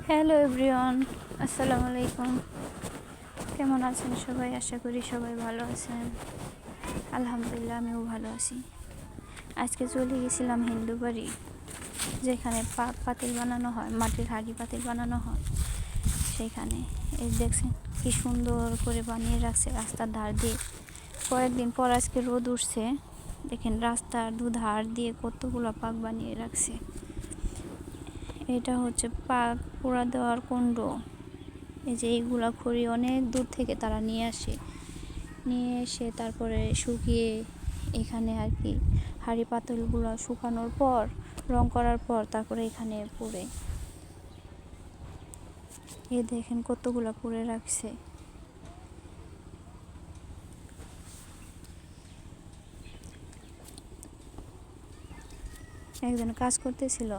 Hello everyone, আসসালামু আলাইকুম। কেমন আছেন সবাই? আশা করি সবাই ভালো আছেন। আলহামদুলিল্লাহ, আমিও ভালো আছি। আজকে চলে গেছিলাম হিন্দু বাড়ি, যেখানে পাতিল বানানো হয়, মাটির হাঁড়ি পাতিল বানানো হয়। সেইখানে এই দেখছেন কি সুন্দর করে বানিয়ে রাখছে রাস্তার ধার দিয়ে। কয়েকদিন পর আজকে রোদ উঠছে, দেখেন রাস্তার দুধার দিয়ে কতগুলো পাক বানিয়ে রাখছে। এটা হচ্ছে পাক পোড়া দেওয়ার কুণ্ড। এই যে এইগুলা খড়ি অনেক দূর থেকে তারা নিয়ে এসে তারপরে শুকিয়ে এখানে আর কি হাঁড়ি পাতিলগুলো শুকানোর পর, রং করার পর তারপরে এখানে পুড়ে। এ দেখেন কতগুলো পুড়ে রাখছে। একজন কাজ করতেছিল,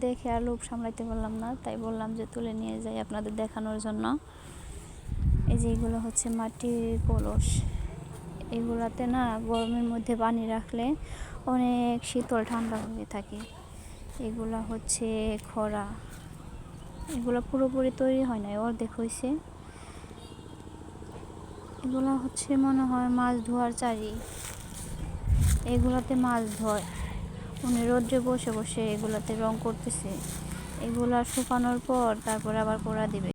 দেখে আর লোভ সামলাইতে পারলাম না, তাই বললাম যে তুলে নিয়ে যাই আপনাদের দেখানোর জন্য। এই যে এগুলো হচ্ছে মাটির কলস। এগুলাতে না গরমের মধ্যে পানি রাখলে অনেক শীতল ঠান্ডা হয়ে থাকে। এগুলা হচ্ছে খরা, এগুলো পুরোপুরি তৈরি হয় না, অর্ধেক হয়েছে। এগুলা হচ্ছে মনে হয় মাছ ধোয়ার চারি, এগুলাতে মাছ ধোয়। উনি রোদ্রে বসে বসে এগুলাতে রং করতেছে। এগুলা শুকানোর পর তারপর আবার পোড়া দিবে।